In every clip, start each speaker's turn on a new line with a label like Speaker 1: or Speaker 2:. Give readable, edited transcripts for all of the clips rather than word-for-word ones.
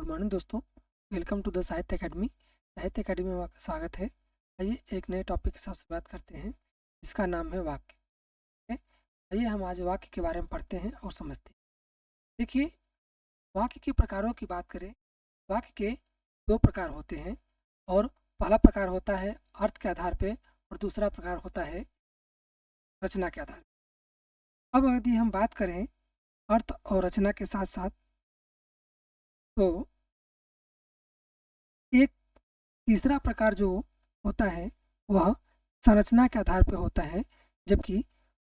Speaker 1: Good morning दोस्तों। Welcome to the साहित्य academy. साहित्य अकेडमी में आपका स्वागत है। आइए एक नए टॉपिक के साथ शुरुआत करते हैं, इसका नाम है वाक्य। ठीक है, आइए हम आज वाक्य के बारे में पढ़ते हैं और समझते हैं। देखिए, वाक्य के प्रकारों की बात करें, वाक्य के दो प्रकार होते हैं और पहला प्रकार होता है अर्थ के आधार पे और दूसरा प्रकार होता है रचना के आधार पे। अब यदि हम बात करें अर्थ और रचना के साथ साथ, तो एक तीसरा प्रकार जो होता है वह संरचना के आधार पर होता है, जबकि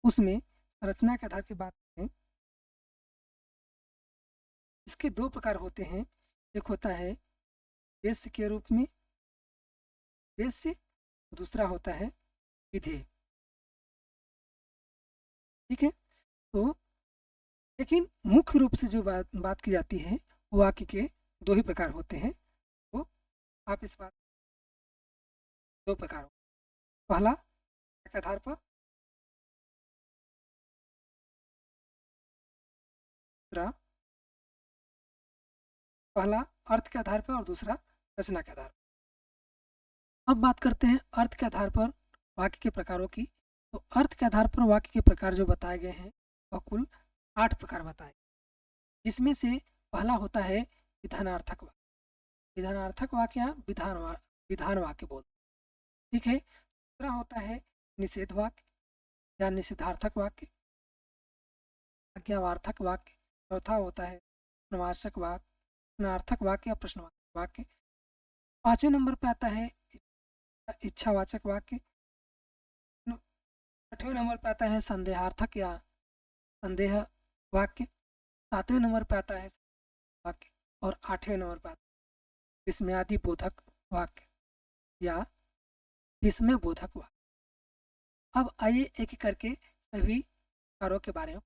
Speaker 1: उसमें संरचना के आधार की बात करें, इसके दो प्रकार होते हैं। एक होता है देश के रूप में देश, दूसरा होता है विधेय। ठीक है, तो लेकिन मुख्य रूप से जो बात की जाती है वो वाक्य के दो ही प्रकार होते हैं। तो आप इस बात दो प्रकार हो, पहला के आधार पर, दूसरा पहला अर्थ के आधार पर और दूसरा रचना के आधार पर। अब बात करते हैं अर्थ के आधार पर वाक्य के प्रकारों की। तो अर्थ के आधार पर वाक्य के प्रकार जो बताए गए हैं वह कुल 8 प्रकार बताए, जिसमें से पहला होता है विधानार्थक वाक्य। विधानार्थक वाक्य या विधान वाक्य बोलते हैं। ठीक है, दूसरा होता है निषेध वाक्य या निषेधार्थक वाक्य, आज्ञावार्थक वाक्य। चौथा होता है प्रश्नवाचक वाक्य, प्रश्नार्थक वाक्य या प्रश्नवाचक वाक्य। पांचवें नंबर पे आता है इच्छावाचक वाक्य। छठवें नंबर पे आता है संदेहार्थक या संदेह वाक्य। सातवें नंबर पे आता है वाक्य और आठवें नंबर पे आता है विस्मयादि बोधक वाक्य या विस्मय बोधक वाक्य। अब आइए एक एक करके सभी प्रकारों के बारे में।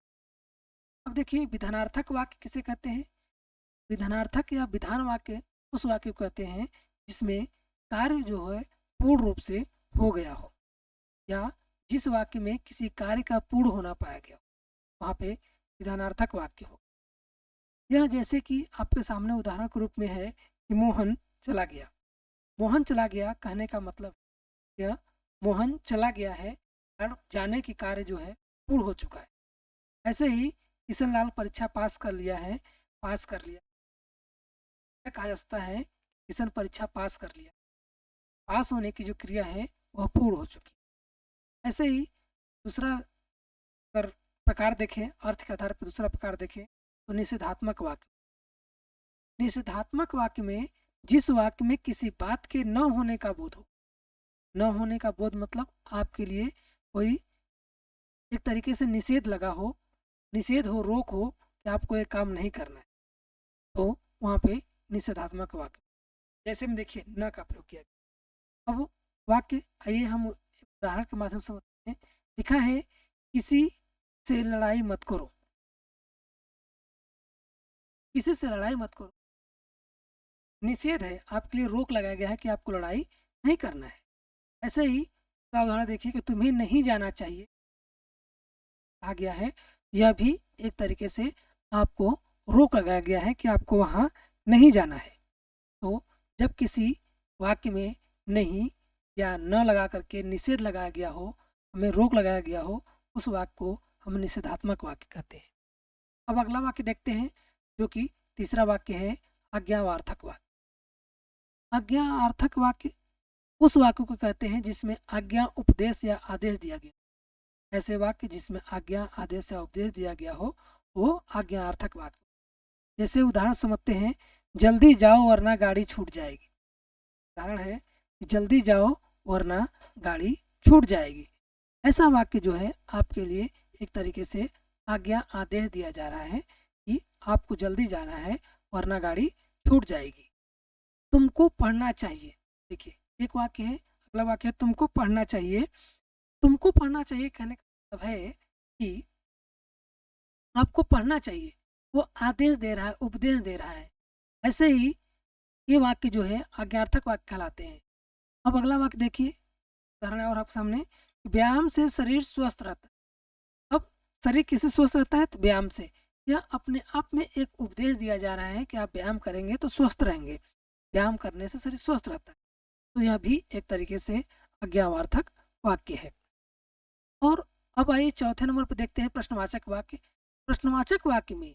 Speaker 1: अब देखिए, विधानार्थक वाक्य किसे कहते हैं? विधानार्थक या विधान वाक्य उस वाक्य को कहते हैं जिसमें कार्य जो है पूर्ण रूप से हो गया हो, या जिस वाक्य में किसी कार्य का पूर्ण होना पाया गया हो, वहाँ पे विधानार्थक वाक्य हो। यह जैसे कि आपके सामने उदाहरण के रूप में है कि मोहन चला गया। मोहन चला गया कहने का मतलब यह मोहन चला गया है और जाने की कार्य जो है पूर्ण हो चुका है। ऐसे ही किशन लाल परीक्षा पास कर लिया है, पास कर लिया, कहा जाता है किशन परीक्षा पास कर लिया। पास होने की जो क्रिया है वह पूर्ण हो चुकी। ऐसे ही दूसरा अगर प्रकार देखें, अर्थ के आधार पर दूसरा प्रकार देखें तो निषेधात्मक वाक्य। निषेधात्मक वाक्य में जिस वाक्य में किसी बात के न होने का बोध हो, न होने का बोध मतलब आपके लिए कोई एक तरीके से निषेध लगा हो, निषेध हो, रोक हो कि आपको ये काम नहीं करना है, तो वहाँ पे निषेधात्मक वाक्य। जैसे में देखिए न का प्रयोग किया गया। अब वाक्य आइए हम उदाहरण के माध्यम से समझते हैं। लिखा है किसी से लड़ाई मत करो, किसी से लड़ाई मत करो निषेध है, आपके लिए रोक लगाया गया है कि आपको लड़ाई नहीं करना है। ऐसे ही का उदाहरण देखिए कि तुम्हें नहीं जाना चाहिए कहा गया है, यह भी एक तरीके से आपको रोक लगाया गया है कि आपको वहाँ नहीं जाना है। तो जब किसी वाक्य में नहीं या न लगा करके निषेध लगाया गया हो, हमें रोक लगाया गया हो, उस वाक्य को हम निषेधात्मक वाक्य कहते हैं। अब अगला वाक्य देखते हैं जो कि तीसरा वाक्य है आज्ञावार्थक वाक्य। आज्ञार्थक वाक्य उस वाक्य को कहते हैं जिसमें आज्ञा, उपदेश या आदेश दिया गया। ऐसे वाक्य जिसमें आज्ञा, आदेश या उपदेश दिया गया हो वो आज्ञार्थक वाक्य। जैसे उदाहरण समझते हैं, जल्दी जाओ वरना गाड़ी छूट जाएगी। उदाहरण है जल्दी जाओ वरना गाड़ी छूट जाएगी। ऐसा वाक्य जो है आपके लिए एक तरीके से आज्ञा, आदेश दिया जा रहा है कि आपको जल्दी जाना है वरना गाड़ी छूट जाएगी। तुमको पढ़ना चाहिए। देखिए, एक वाक्य है, अगला वाक्य है तुमको पढ़ना चाहिए। तुमको पढ़ना चाहिए कहने का मतलब है कि आपको पढ़ना चाहिए, वो आदेश दे रहा है, उपदेश दे रहा है। ऐसे ही ये वाक्य जो है आज्ञार्थक वाक्य कहलाते हैं। अब अगला वाक्य देखिए, उदाहरण है और आपके सामने, व्यायाम से शरीर स्वस्थ रहता है। अब शरीर किससे स्वस्थ रहता है? तो व्यायाम से। या अपने आप में एक उपदेश दिया जा रहा है कि आप व्यायाम करेंगे तो स्वस्थ रहेंगे, व्यायाम करने से शरीर स्वस्थ रहता है। तो यह भी एक तरीके से आज्ञावार्थक वाक्य है। और अब आइए चौथे नंबर पर देखते हैं प्रश्नवाचक वाक्य। प्रश्नवाचक वाक्य में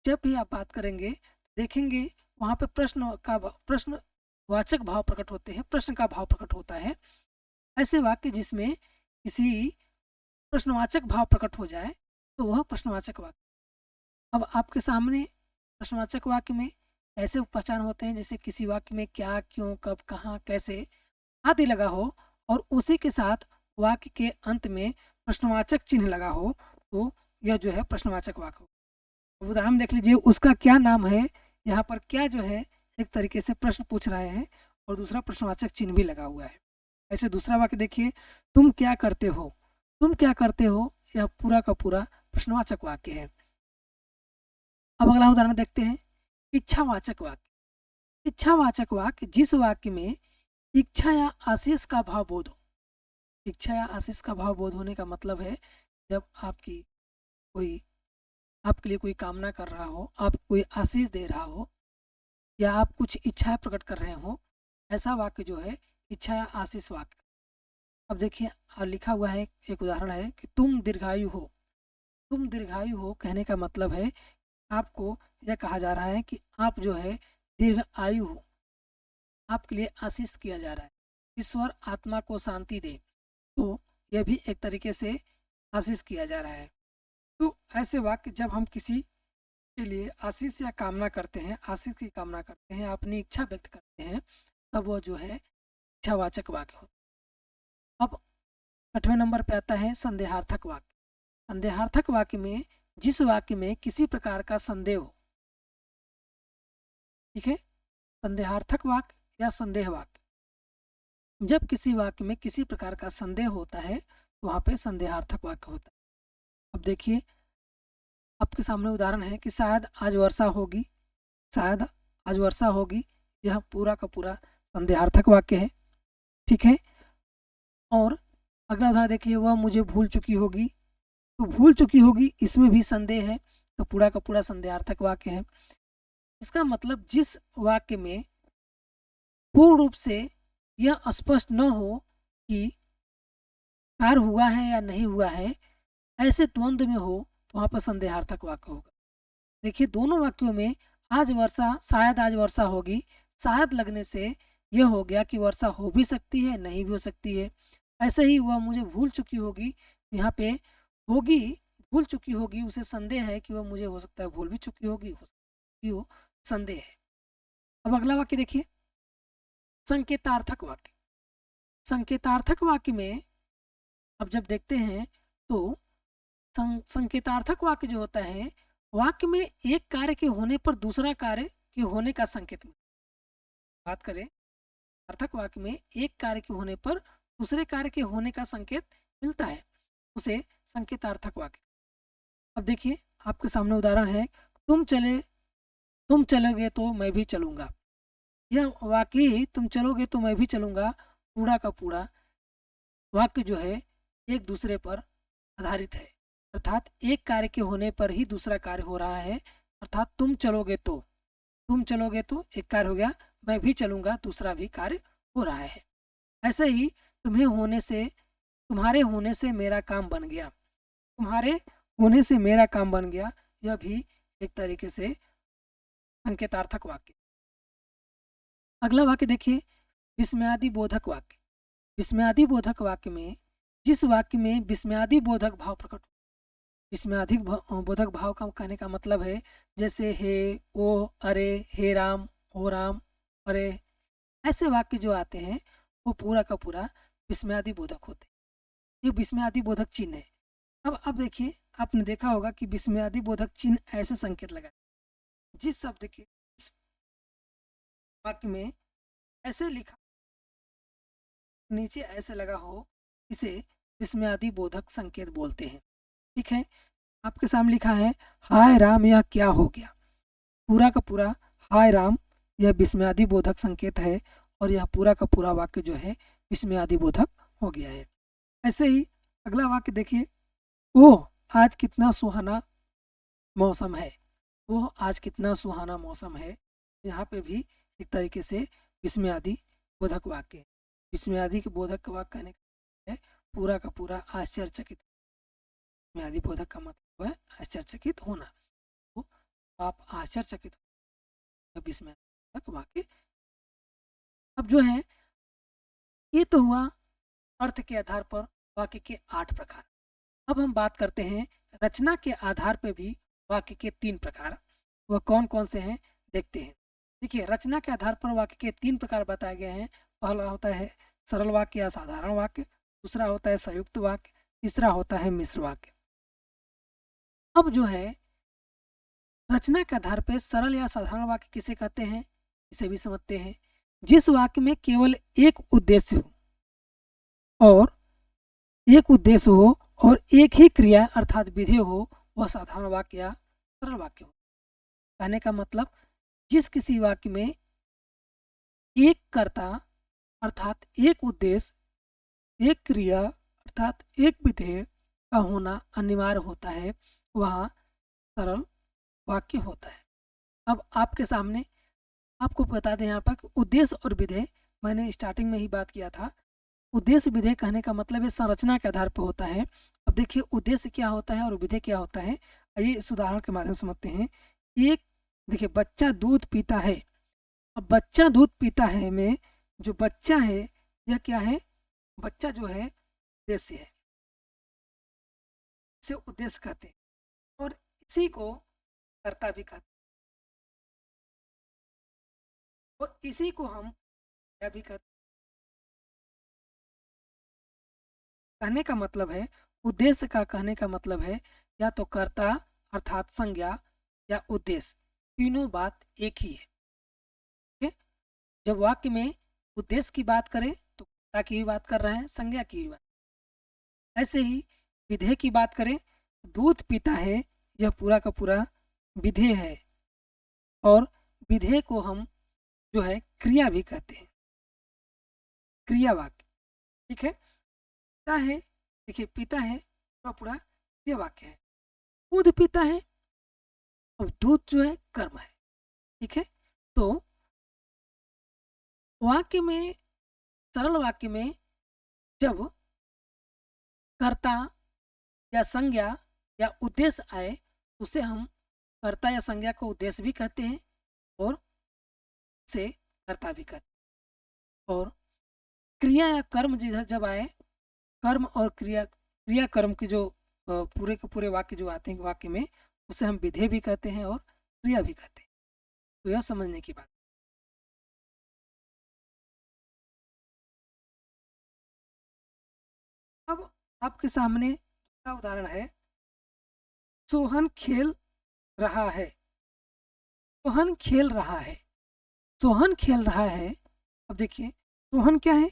Speaker 1: जब भी आप बात करेंगे देखेंगे वहाँ पे प्रश्नवाचक भाव प्रकट होते हैं, प्रश्न का भाव प्रकट होता है। ऐसे वाक्य जिसमें किसी प्रश्नवाचक भाव प्रकट हो जाए तो वह प्रश्नवाचक वाक्य। अब आपके सामने प्रश्नवाचक वाक्य में ऐसे पहचान होते हैं जैसे किसी वाक्य में क्या, क्यों, कब, कहाँ, कैसे आदि लगा हो और उसी के साथ वाक्य के अंत में प्रश्नवाचक चिन्ह लगा हो, तो यह जो है प्रश्नवाचक वाक्य हो। उदाहरण देख लीजिए, उसका क्या नाम है। यहाँ पर क्या जो है एक तरीके से प्रश्न पूछ रहे हैं और दूसरा प्रश्नवाचक चिन्ह भी लगा हुआ है। ऐसे दूसरा वाक्य देखिए, तुम क्या करते हो। तुम क्या करते हो यह पूरा का पूरा प्रश्नवाचक वाक्य है। अब अगला उदाहरण देखते हैं, इच्छावाचक वाक्य। इच्छावाचक वाक्य जिस वाक्य में इच्छा या आशीष का भाव बोध हो। इच्छा या आशीष का भाव बोध होने का मतलब है जब आपकी कोई आपके लिए कोई कामना कर रहा हो, आप कोई आशीष दे रहा हो या आप कुछ इच्छाएं प्रकट कर रहे हो, ऐसा वाक्य जो है इच्छा या आशीष वाक्य। अब देखिए लिखा हुआ है, एक उदाहरण है कि तुम दीर्घायु हो। तुम दीर्घायु हो कहने का मतलब है आपको यह कहा जा रहा है कि आप जो है दीर्घ आयु हो, आपके लिए आशीष किया जा रहा है, ईश्वर आत्मा को शांति दे। तो यह भी एक तरीके से आशीष किया जा रहा है। तो ऐसे वाक्य जब हम किसी के लिए आशीष या कामना करते हैं, आशीष की कामना करते हैं, अपनी इच्छा व्यक्त करते हैं, तब वो जो है इच्छावाचक वाक्य होता है। अब 8वें नंबर पे आता है संदेहार्थक वाक्य। संदेहार्थक वाक्य में जिस वाक्य में किसी प्रकार का संदेह हो, ठीक है, संदेहार्थक वाक्य या संदेह वाक्य। जब किसी वाक्य में किसी प्रकार का संदेह होता है तो वहाँ पे संदेहार्थक वाक्य होता है। अब देखिए आपके सामने उदाहरण है कि शायद आज वर्षा होगी, शायद आज वर्षा होगी, यह पूरा का पूरा संदेहार्थक वाक्य है, ठीक है। और अगला उदाहरण देख लिए, वह मुझे भूल चुकी होगी। तो भूल चुकी होगी इसमें भी संदेह है, तो पूरा का पूरा संदेहार्थक वाक्य है। इसका मतलब जिस वाक्य में पूर्ण रूप से यह स्पष्ट न हो कि कार्य हुआ है या नहीं हुआ है, ऐसे द्वंद्व में हो तो वहाँ पर संदेहार्थक वाक्य होगा। देखिए दोनों वाक्यों में आज वर्षा, शायद आज वर्षा होगी, शायद लगने से यह हो गया कि वर्षा हो भी सकती है, नहीं भी हो सकती है। ऐसे ही वह मुझे भूल चुकी होगी, यहाँ पे होगी, भूल चुकी होगी, उसे संदेह है कि वह मुझे हो सकता है भूल भी चुकी होगी, हो सकती हो, संदेह है। अब अगला वाक्य देखिए, संकेतार्थक वाक्य। संकेतार्थक वाक्य में अब जब देखते हैं तो संकेतार्थक वाक्य जो होता है, वाक्य में एक कार्य के होने पर दूसरा कार्य के होने का संकेत मिलता है। बात करें अर्थक वाक्य में एक कार्य के होने पर दूसरे कार्य के होने का संकेत मिलता है, उसे संकेतार्थक वाक्य। अब देखिए आपके सामने उदाहरण है, तुम चलोगे तो मैं भी चलूँगा। यह वाक्य तुम चलोगे तो मैं भी चलूँगा पूरा का पूरा वाक्य जो है एक दूसरे पर आधारित है, अर्थात एक कार्य के होने पर ही दूसरा कार्य हो रहा है। अर्थात तुम चलोगे तो एक कार्य हो गया, मैं भी चलूँगा दूसरा भी कार्य हो रहा है। ऐसे ही तुम्हारे होने से मेरा काम बन गया, तुम्हारे होने से मेरा काम बन गया, यह भी एक तरीके से संकेतार्थक वाक्य। अगला वाक्य देखिए, विस्मयादि बोधक वाक्य। विस्मयादि बोधक वाक्य में जिस वाक्य में विस्मयादि बोधक भाव प्रकट, विस्मयादि बोधक भाव का कहने का मतलब है जैसे हे, ओ, अरे, हे राम, ओ राम, अरे, ऐसे वाक्य जो आते हैं वो पूरा का पूरा विस्मयादि बोधक होते हैं। ये विस्मयादि बोधक चिन्ह है। अब देखिए आपने देखा होगा कि विस्मयादि बोधक चिन्ह ऐसे संकेत लगाए, जिस शब्द के वाक्य में ऐसे लिखा नीचे ऐसे लगा हो, इसे विस्मयादि बोधक संकेत बोलते हैं, ठीक है। आपके सामने लिखा है, हाय राम यह क्या हो गया। पूरा का पूरा हाय राम यह विस्मयादि बोधक संकेत है और यह पूरा का पूरा वाक्य जो है विस्मयादि बोधक हो गया है। ऐसे ही अगला वाक्य देखिए, ओह आज कितना सुहाना मौसम है, वो आज कितना सुहाना मौसम है। यहाँ पे भी एक तरीके से विस्मयादि बोधक वाक्य है। विस्मयादि के बोधक वाक्य कहने का है पूरा का पूरा आश्चर्यचकित। विस्मयादि बोधक का मतलब है आश्चर्यचकित होना, तो आप आश्चर्यचकित हो विस्मयादि बोधक वाक्य। अब जो है ये तो हुआ अर्थ के आधार पर वाक्य के 8 प्रकार। अब हम बात करते हैं रचना के आधार पर भी वाक्य के 3 प्रकार। वह कौन कौन से हैं देखते हैं। देखिए, रचना के आधार पर वाक्य के 3 प्रकार बताए गए हैं। पहला होता है सरल वाक्य या साधारण वाक्य, दूसरा होता है संयुक्त वाक्य, तीसरा होता है मिश्र वाक्य। अब जो है रचना के आधार पर सरल या साधारण वाक्य किसे कहते हैं, इसे भी समझते हैं। जिस वाक्य में केवल एक उद्देश्य हो और एक ही क्रिया अर्थात विधेय हो, वह साधारण वाक्य या सरल वाक्य हो। कहने का मतलब जिस किसी वाक्य में एक कर्ता अर्थात एक उद्देश्य, एक क्रिया अर्थात एक विधेय का होना अनिवार्य होता है, वह सरल वाक्य होता है। अब आपके सामने आपको बता दें यहाँ पर उद्देश्य और विधेय, मैंने स्टार्टिंग में ही बात किया था। उद्देश्य विधेय कहने का मतलब है संरचना के आधार पर होता है। अब देखिए उद्देश्य क्या होता है और विधेय क्या होता है, आइए इस उदाहरण के माध्यम से समझते हैं। एक देखिए बच्चा दूध पीता है। अब बच्चा दूध पीता है में जो बच्चा है यह क्या है, बच्चा जो है उद्देश्य है, इसे उद्देश्य कहते हैं। और इसी को कर्ता भी कहते हैं और इसी को हम क्या भी कहते हैं। कहने का मतलब है उद्देश्य का कहने का मतलब है या तो कर्ता अर्थात संज्ञा या उद्देश्य, तीनों बात एक ही है। ठीक है, जब वाक्य में उद्देश्य की बात करें तो कर्ता की भी बात कर रहे हैं, संज्ञा की भी बात। ऐसे ही विधेय की बात करें, दूध पीता है यह पूरा का पूरा विधेय है और विधेय को हम जो है क्रिया भी कहते हैं, क्रिया वाक्य। ठीक है, पीता है, देखिए पीता है पूरा पूरा क्रिया वाक्य है। दूध पीता है, अब दूध जो है कर्म है। ठीक है, तो वाक्य में सरल वाक्य में जब कर्ता या संज्ञा या उद्देश्य आए उसे हम कर्ता या संज्ञा को उद्देश्य भी कहते हैं और से कर्ता भी कहते हैं। और क्रिया या कर्म जिधर जब आए, कर्म और क्रिया कर्म की जो पूरे के पूरे वाक्य जो आते हैं वाक्य में, उसे हम विधेय भी कहते हैं और क्रिया भी कहते हैं। तो यह समझने की बात। अब आपके सामने दूसरा उदाहरण है, सोहन खेल रहा है। सोहन खेल रहा है, सोहन खेल रहा है। अब देखिए सोहन क्या है,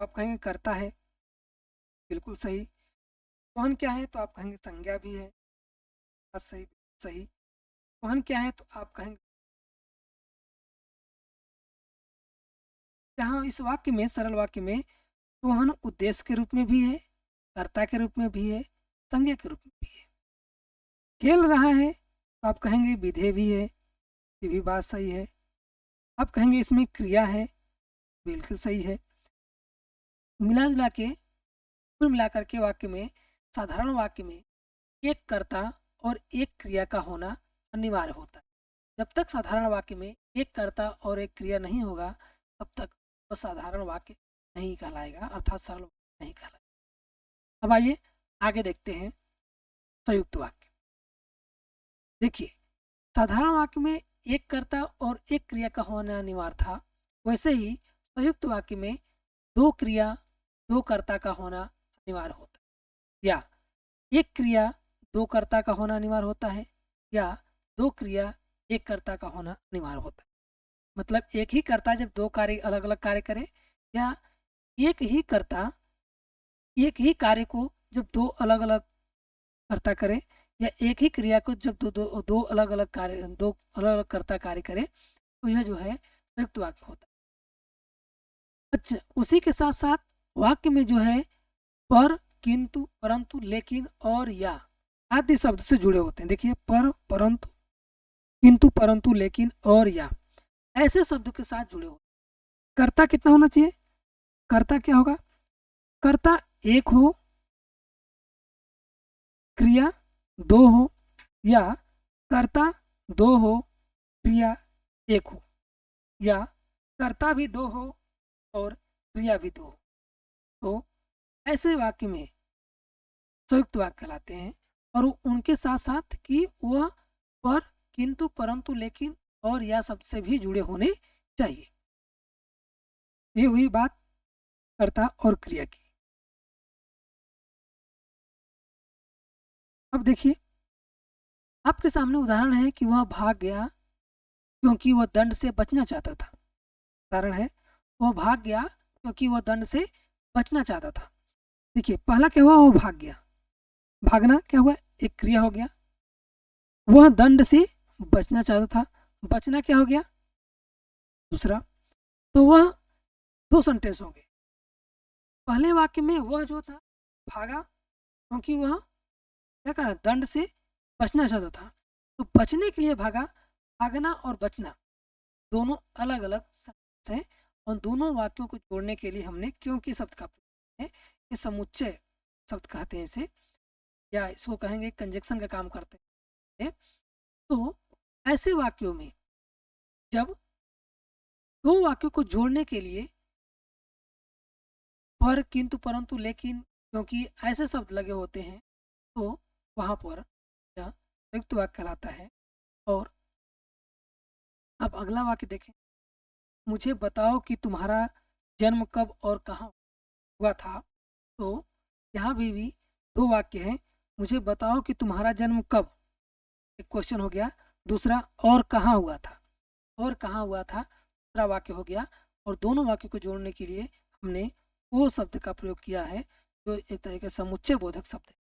Speaker 1: आप कहेंगे कर्ता है, बिल्कुल सही। सोहन क्या है तो आप कहेंगे संज्ञा भी है, बस सही सही। सोहन क्या है तो आप कहेंगे, यहाँ इस वाक्य में सरल वाक्य में सोहन उद्देश्य के रूप में भी है, कर्ता के रूप में भी है, संज्ञा के रूप में भी है। खेल रहा है तो आप कहेंगे विधेय भी है, ये भी बात सही है। आप कहेंगे इसमें क्रिया है, बिल्कुल सही है। मिला जुला के कुल मिलाकर के वाक्य में साधारण वाक्य में एक कर्ता और एक क्रिया का होना अनिवार्य होता है। जब तक साधारण वाक्य में एक कर्ता और एक क्रिया नहीं होगा तब तक वह साधारण वाक्य नहीं कहलाएगा, अर्थात सरल नहीं कहलाएगा। अब आइए आगे देखते हैं संयुक्त वाक्य। देखिए साधारण वाक्य में एक कर्ता और एक क्रिया का होना अनिवार्य था, वैसे ही संयुक्त वाक्य में दो क्रिया दो कर्ता का होना अनिवार्य होता है, या एक क्रिया दो कर्ता का होना अनिवार्य होता है, या दो क्रिया एक कर्ता का होना अनिवार्य होता है। मतलब एक ही कर्ता जब दो कार्य अलग अलग कार्य करे, या एक ही कर्ता एक ही कार्य को जब दो अलग अलग कर्ता करे, या एक ही क्रिया को जब दो अलग अलग कार्य दो अलग अलग कर्ता कार्य करे, तो यह जो है संयुक्त वाक्य होता है। अच्छा, उसी के साथ साथ वाक्य में जो है पर, किंतु, परंतु, लेकिन और या आदि शब्द से जुड़े होते हैं। देखिए पर, परंतु, किंतु, परंतु, लेकिन और या ऐसे शब्दों के साथ जुड़े होते हैं। कर्ता कितना होना चाहिए? कर्ता क्या होगा? कर्ता एक हो, क्रिया दो हो, या कर्ता दो हो, क्रिया एक हो, या कर्ता भी दो हो और क्रिया भी दो हो। तो ऐसे वाक्य में संयुक्त वाक्य कहलाते हैं। और उनके साथ साथ कि वह पर, किंतु, परंतु, लेकिन और या शब्द से भी जुड़े होने चाहिए। ये हुई बात कर्ता और क्रिया की। अब देखिए आपके सामने उदाहरण है कि वह भाग गया क्योंकि वह दंड से बचना चाहता था। उदाहरण है, वह भाग गया क्योंकि वह दंड से बचना चाहता था। देखिए पहला क्या हुआ? वह भाग गया। भागना क्या हुआ? एक क्रिया हो गया। वह दंड से बचना चाहता था, बचना क्या हो गया? दूसरा। तो वह दो सेंटेंस हो गए। पहले वाक्य में वह जो था भागा क्योंकि वह क्या करा? दंड से बचना चाहता था। तो बचने के लिए भागा। भागना और बचना दोनों अलग अलग सेंटेंस हैं और दोनों वाक्यों को जोड़ने के लिए हमने क्योंकि शब्द का प्रयोग है। ये समुच्चय शब्द कहते हैं इसे, या इसको कहेंगे कंजक्शन का काम करते हैं। तो ऐसे वाक्यों में जब दो वाक्यों को जोड़ने के लिए पर, किंतु, परंतु, लेकिन, क्योंकि ऐसे शब्द लगे होते हैं तो वहाँ पर यह संयुक्त वाक्य कहलाता है। और अब अगला वाक्य देखें। मुझे बताओ कि तुम्हारा जन्म कब और कहाँ हुआ था। तो यहाँ भी दो वाक्य हैं। मुझे बताओ कि तुम्हारा जन्म कब, एक क्वेश्चन हो गया। दूसरा और कहाँ हुआ था, और कहाँ हुआ था दूसरा वाक्य हो गया। और दोनों वाक्य को जोड़ने के लिए हमने वो शब्द का प्रयोग किया है जो एक तरीके से समुच्चय बोधक शब्द है।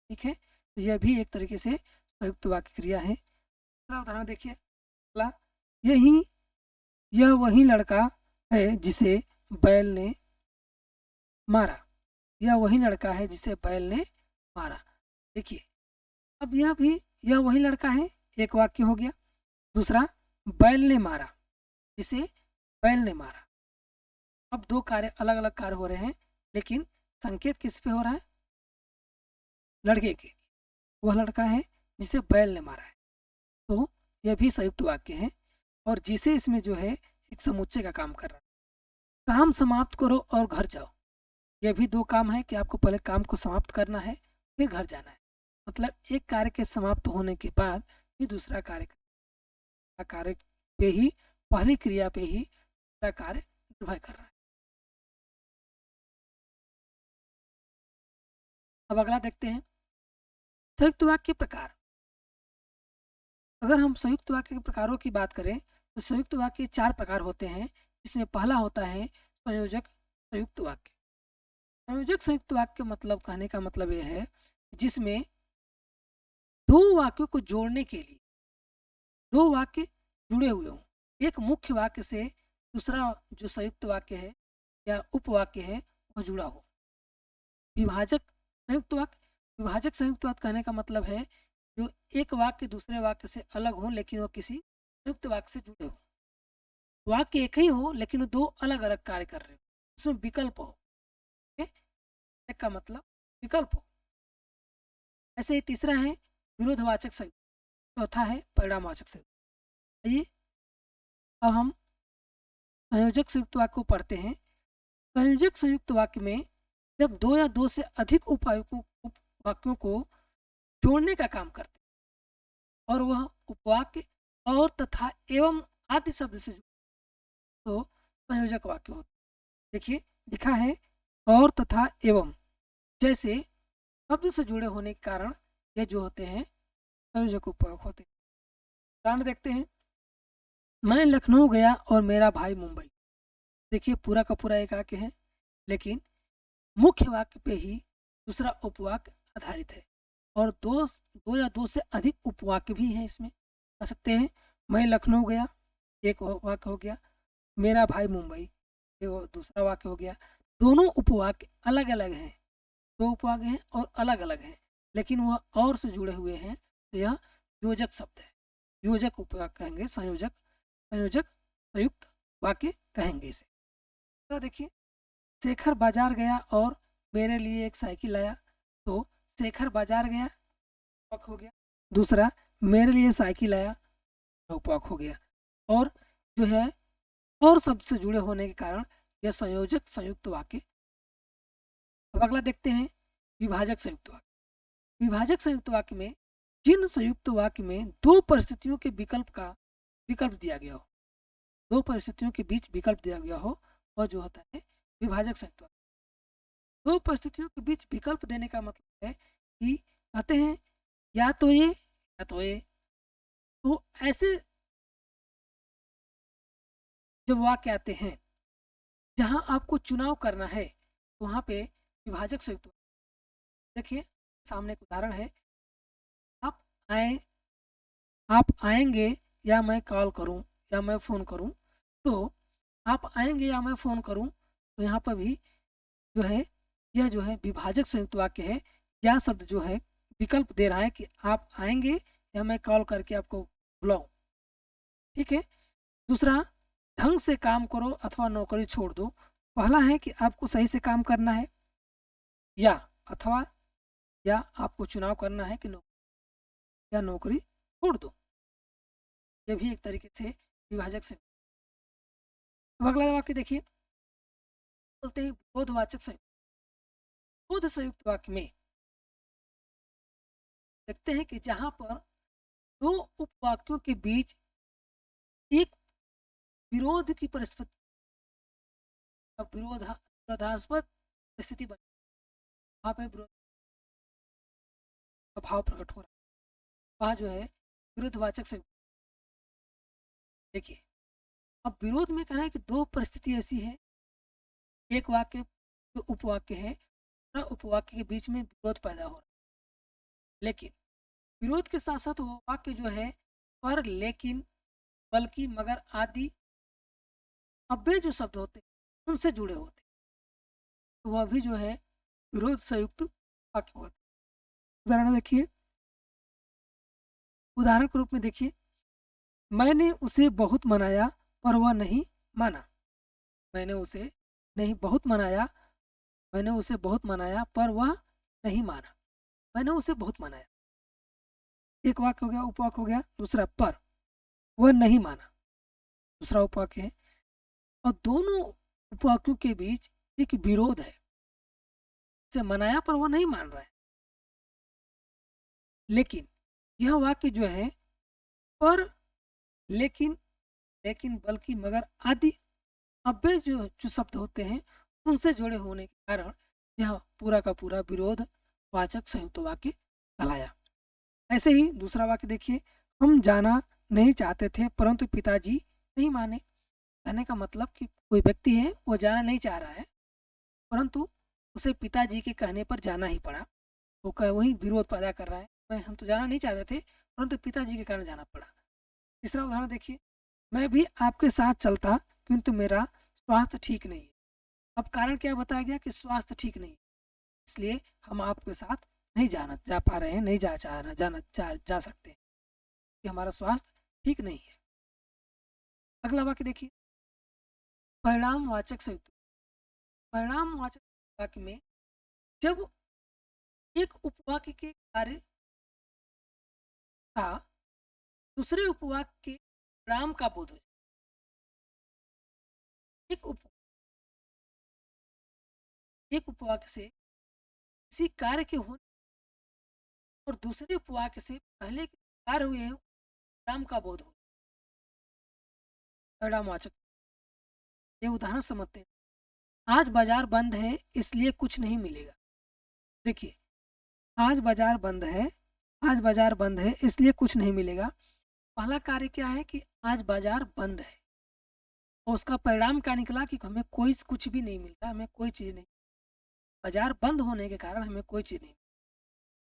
Speaker 1: ठीक है, तो यह भी एक तरीके से संयुक्त वाक्य क्रिया है। दूसरा उदाहरण देखिए। अगला, यही यह वही लड़का है जिसे बैल ने मारा। यह वही लड़का है जिसे बैल ने मारा। देखिए अब यह भी यह वही लड़का है, एक वाक्य हो गया। दूसरा, बैल ने मारा, जिसे बैल ने मारा। अब दो कार्य अलग अलग कार्य हो रहे हैं, लेकिन संकेत किस पे हो रहा है? लड़के के। वह लड़का है जिसे बैल ने मारा है। तो यह भी संयुक्त वाक्य है और जिसे इसमें जो है एक समुच्चय का काम कर रहा है। काम समाप्त करो और घर जाओ। यह भी दो काम है कि आपको पहले काम को समाप्त करना है फिर घर जाना है। मतलब एक कार्य के समाप्त होने के बाद ही दूसरा कार्य पे ही, पहली क्रिया पे ही दूसरा कार्य निर्भर कर रहा है। अब अगला देखते हैं संयुक्त वाक्य के प्रकार। अगर हम संयुक्त वाक्य के प्रकारों की बात करें तो संयुक्त वाक्य के चार प्रकार होते हैं, जिसमें पहला होता है संयोजक संयुक्त वाक्य। संयोजक संयुक्त वाक्य मतलब कहने का मतलब यह है जिसमें दो वाक्यों को जोड़ने के लिए दो वाक्य जुड़े हुए हों। एक मुख्य वाक्य से दूसरा जो संयुक्त वाक्य है या उपवाक्य है वह जुड़ा हो। विभाजक संयुक्त वाक्य, विभाजक संयुक्त वाक्य कहने का मतलब है जो एक वाक्य दूसरे वाक्य से अलग हो लेकिन वो किसी संयुक्त वाक्य से जुड़े हो। वाक्य एक ही हो लेकिन वो दो अलग अलग कार्य कर रहे हो, इसमें विकल्प हो। एक का मतलब विकल्प हो। ऐसे ही तीसरा है विरोधवाचक संयुक्त, चौथा है परिणामवाचक संयुक्त। आइए अब हम संयोजक संयुक्त वाक्य को पढ़ते हैं। संयोजक संयुक्त वाक्य में जब दो या दो से अधिक उपवाक्यों को जोड़ने का काम करते हैं और वह उपवाक्य और तथा एवं आदि शब्द से तो संयोजक वाक्य होता है। देखिए लिखा है और तथा एवं, जैसे शब्द से जुड़े होने के कारण ये जो होते हैं संयोजक उपयोग होते हैं। उदाहरण देखते हैं। मैं लखनऊ गया और मेरा भाई मुंबई। देखिए पूरा का पूरा एक वाक्य है लेकिन मुख्य वाक्य पे ही दूसरा उपवाक्य आधारित है और दो या दो से अधिक उपवाक्य भी हैं इसमें। कह सकते हैं मैं लखनऊ गया, एक वाक्य हो गया। मेरा भाई मुंबई, ये दूसरा वाक्य हो गया। दोनों उपवाक्य अलग अलग हैं, दो उपवाक्य हैं और अलग अलग हैं लेकिन वह और से जुड़े हुए हैं तो यह योजक शब्द है। योजक उपवाक्य कहेंगे, संयोजक, संयोजक संयुक्त वाक्य कहेंगे इसे। तो देखिए, शेखर बाजार गया और मेरे लिए एक साइकिल लाया। तो शेखर बाजार गया उपवाक हो गया। दूसरा, मेरे लिए साइकिल आया, उपवाक हो गया। और जो है और शब्द से जुड़े होने के कारण यह संयोजक संयुक्त वाक्य। अब अगला देखते हैं विभाजक संयुक्त वाक्य। विभाजक संयुक्त वाक्य में जिन संयुक्त वाक्य में दो परिस्थितियों के विकल्प दिया गया हो, दो परिस्थितियों के बीच विकल्प दिया गया हो, वह जो होता है विभाजक संयुक्त वाक्य। दो परिस्थितियों के बीच विकल्प देने का मतलब है कि कहते हैं या तो ये या तो ये। तो ऐसे जब वाक्य आते हैं जहां आपको चुनाव करना है तो वहां पे विभाजक संयुक्त। देखिए, सामने एक उदाहरण है, आप आए, आप आएंगे या मैं कॉल करूं या मैं फ़ोन करूं। तो आप आएंगे या मैं फ़ोन करूं, तो यहाँ पर भी जो है यह जो है विभाजक संयुक्त वाक्य है। यह शब्द जो है विकल्प दे रहा है कि आप आएंगे या मैं कॉल करके आपको बुलाऊं। ठीक है। दूसरा, ढंग से काम करो अथवा नौकरी छोड़ दो। पहला है कि आपको सही से काम करना है, या अथवा या आपको चुनाव करना है कि नौकरी छोड़ दो। यह भी एक तरीके से विभाजक से। अब अगला वाक्य देखिए, बोलते हैं बोधवाचक संयुक्त। बोध संयुक्त वाक्य में देखते हैं कि जहां पर दो उपवाक्यों के बीच एक विरोध की परिस्थिति, विरोधास्पद परिस्थिति बनी, वहां पर विरोध का भाव प्रकट हो रहा है, वहां जो है विरोधवाचक संयुक्त। देखिए, अब विरोध में कहना है कि दो परिस्थिति ऐसी है, एक वाक्य जो उपवाक्य है और उपवाक्य के बीच में विरोध पैदा हो रहा है। लेकिन विरोध के साथ साथ वो वाक्य जो है पर, लेकिन, बल्कि, मगर आदि अव्यय जो शब्द होते हैं उनसे जुड़े होते हैं, तो वह भी जो है विरोध संयुक्त वाक्य होते हैं। उदाहरण देखिए, उदाहरण के रूप में देखिए, मैंने उसे बहुत मनाया पर वह नहीं माना। मैंने उसे नहीं बहुत मनाया, मैंने उसे बहुत मनाया पर वह नहीं माना। मैंने उसे बहुत मनाया, एक वाक्य हो गया, उपवाक्य हो गया। दूसरा, पर वह नहीं माना, दूसरा उपवाक्य है। और दोनों उपवाक्यों के बीच एक विरोध है, से मनाया पर वह नहीं मान रहा है। लेकिन यह वाक्य जो है पर, लेकिन, बल्कि, मगर आदि अव्यय जो शब्द होते हैं उनसे जुड़े होने के कारण यह पूरा का पूरा विरोध वाचक संयुक्त वाक्य कहलाया। ऐसे ही दूसरा वाक्य देखिए, हम जाना नहीं चाहते थे परंतु पिताजी नहीं माने। कहने का मतलब कि कोई व्यक्ति है, वो जाना नहीं चाह रहा है परंतु उसे पिताजी के कहने पर जाना ही पड़ा, तो वही विरोध पैदा कर रहा है। हम तो जाना नहीं चाहते थे परंतु पिताजी के कारण जाना पड़ा। तीसरा उदाहरण देखिए, मैं भी आपके साथ चलता किंतु मेरा स्वास्थ्य ठीक नहीं है। अब कारण क्या बताया गया कि स्वास्थ्य ठीक नहीं, इसलिए हम आपके साथ नहीं जा पा रहे हैं, नहीं जा सकते हैं कि हमारा स्वास्थ्य ठीक नहीं है। अगला वाक्य देखिए, परिणामवाचक संयुक्त। परिणामवाचक वाक्य में जब एक उपवाक्य के कार्य का दूसरे उपवाक्य के परिणाम का बोध हो जाए। एक उपवाक्य से किसी कार्य के होने और दूसरे उपवाक्य से पहले के कार्य हुए परिणाम का बोध हो, परिणामवाचक। ये उदाहरण समझते हैं, आज बाजार बंद है इसलिए कुछ नहीं मिलेगा। देखिए, आज बाजार बंद है, आज बाजार बंद है इसलिए कुछ नहीं मिलेगा। पहला कार्य क्या है कि आज बाजार बंद है, और उसका परिणाम क्या निकला कि हमें कुछ भी नहीं मिल रहा, हमें कोई चीज़ नहीं। बाजार बंद होने के कारण हमें कोई चीज़ नहीं।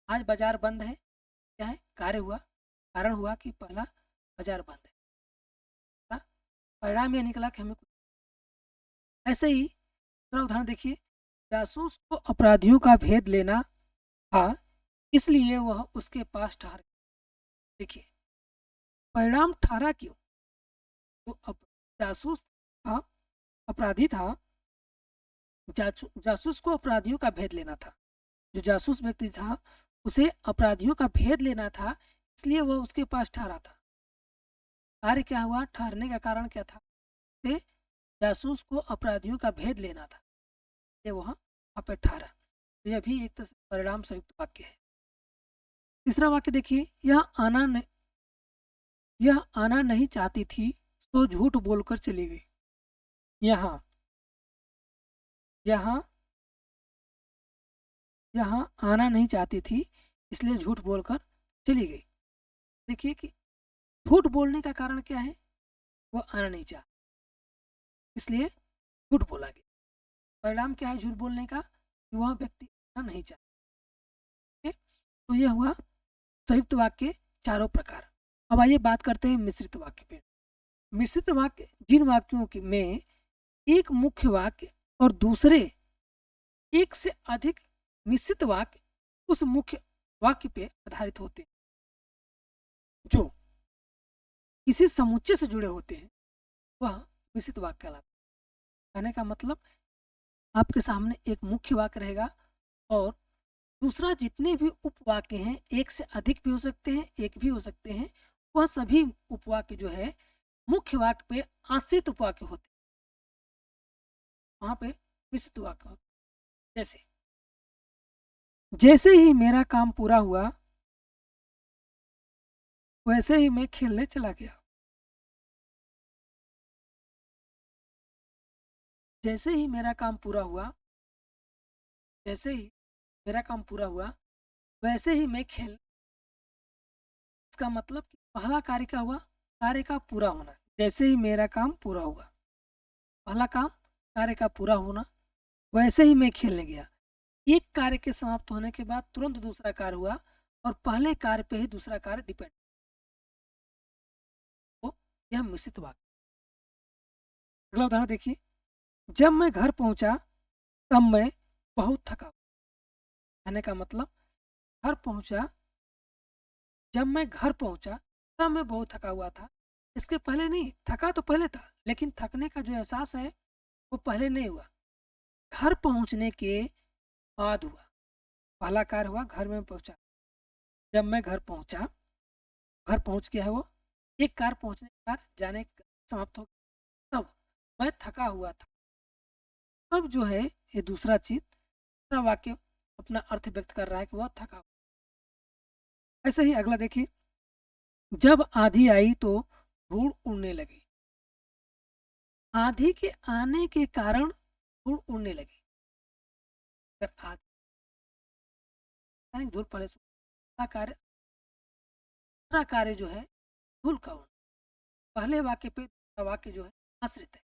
Speaker 1: आज बाजार बंद है, क्या है कार्य हुआ, कारण हुआ कि पहला बाजार बंद है, परिणाम यह निकला कि हमें कुछ। ऐसे ही दूसरा उदाहरण देखिए, जासूस को अपराधियों का भेद लेना था इसलिए वह उसके पास ठहर गया। देखिए, परिणाम ठहरा क्यों? तो जासूस था, अपराधी था, जासूस को अपराधियों का भेद लेना था। जो जासूस व्यक्ति था उसे अपराधियों का भेद लेना था, इसलिए वह उसके पास ठहरा था। कार्य क्या हुआ? ठहरने का कारण क्या था? ते जासूस को अपराधियों का भेद लेना था, ये वह वहाँ पे ठहरा। तो यह भी एक परिणाम संयुक्त वाक्य है। तीसरा वाक्य देखिए, यह आना नहीं चाहती थी तो झूठ बोलकर चली गई। यहाँ यहाँ यहाँ आना नहीं चाहती थी इसलिए झूठ बोलकर चली गई। देखिए कि झूठ बोलने का कारण क्या है? वो आना नहीं चाह, इसलिए झूठ बोला गया। परिणाम क्या है झूठ बोलने का? कि वह व्यक्ति आना नहीं चाहता। तो यह हुआ संयुक्त वाक्य चारों प्रकार। अब आइए बात करते हैं मिश्रित वाक्य पे। मिश्रित वाक्य जिन वाक्यों में एक मुख्य वाक्य और दूसरे एक से अधिक मिश्रित वाक्य उस मुख्य वाक्य पे आधारित होते हैं, जो किसी समुच्चय से जुड़े होते हैं, वह मिश्रित वाक्य कहलाता है। कहने का मतलब, आपके सामने एक मुख्य वाक्य रहेगा और दूसरा जितने भी उपवाक्य हैं, एक से अधिक भी हो सकते हैं, एक भी हो सकते हैं, वह सभी उपवाक्य जो है मुख्य वाक्य पे आश्रित उपवाक्य होते हैं, वहां पे मिश्रित वाक्य होते हैं। जैसे ही मेरा काम पूरा हुआ वैसे ही मैं खेलने चला गया। जैसे ही मेरा काम पूरा हुआ जैसे ही मेरा काम पूरा हुआ वैसे ही मैं खेल, इसका मतलब कि पहला कार्य क्या हुआ? कार्य का पूरा होना। जैसे ही मेरा काम पूरा हुआ, पहला काम कार्य का पूरा होना, वैसे ही मैं खेलने गया। एक कार्य के समाप्त होने के बाद तुरंत दूसरा कार्य हुआ और पहले कार्य पे ही दूसरा कार्य डिपेंड, तो यह मिश्रित वाक्य। अगला उदाहरण देखिए, जब मैं घर पहुंचा तब मैं बहुत थका। कहने का मतलब, घर पहुंचा जब मैं घर पहुंचा तब मैं बहुत थका हुआ था। इसके पहले नहीं, थका तो पहले था, लेकिन थकने का जो एहसास है वो पहले नहीं हुआ, घर पहुंचने के बाद हुआ। पहला कार्य हुआ घर में पहुंचा, जब मैं घर पहुंचा, घर पहुंच गया है वो, एक कार पहुंचने के बाद जाने समाप्त हो गया, तब मैं थका हुआ था। अब जो है ये दूसरा चीज, दूसरा वाक्य अपना अर्थ व्यक्त कर रहा है कि वह थका। ऐसे ही अगला देखिए, जब आंधी आई तो धूल उड़ने लगी। आंधी के आने के कारण धूल उड़ने लगी। अगर आंधी धूल पहले कार्य, दूसरा कार्य जो है धूल का उड़ना, पहले वाक्य पे दूसरा वाक्य जो है आश्रित है।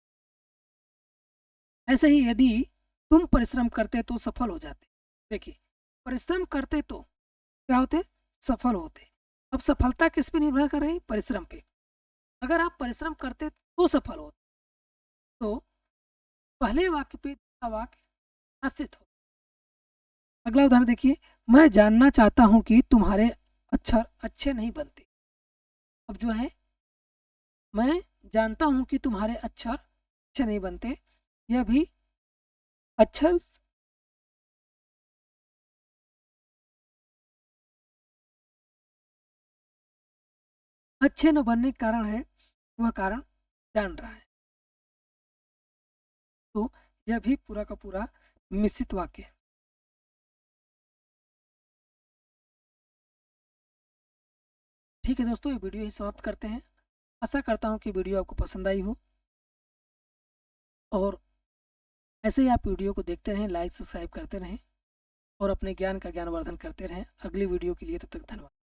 Speaker 1: ऐसे ही यदि तुम परिश्रम करते तो सफल हो जाते। देखिए, परिश्रम करते तो क्या होते? सफल होते। अब सफलता किस पे निर्भर कर रही? परिश्रम पे। अगर आप परिश्रम करते तो सफल होते, तो पहले वाक्य पे दूसरा वाक्य आश्रित हो। अगला उदाहरण देखिए, मैं जानना चाहता हूं कि तुम्हारे अक्षर अच्छे नहीं बनते। अब जो है, मैं जानता हूं कि तुम्हारे अक्षर अच्छे नहीं बनते, यह भी अक्षर अच्छे न बनने का कारण है, वह कारण जान रहा है। तो यह भी पूरा का पूरा मिश्रित वाक्य है। ठीक है दोस्तों, ये वीडियो ही समाप्त करते हैं। आशा करता हूँ कि वीडियो आपको पसंद आई हो, और ऐसे ही आप वीडियो को देखते रहें, लाइक सब्सक्राइब करते रहें और अपने ज्ञान का ज्ञानवर्धन करते रहें। अगली वीडियो के लिए तब तक धन्यवाद।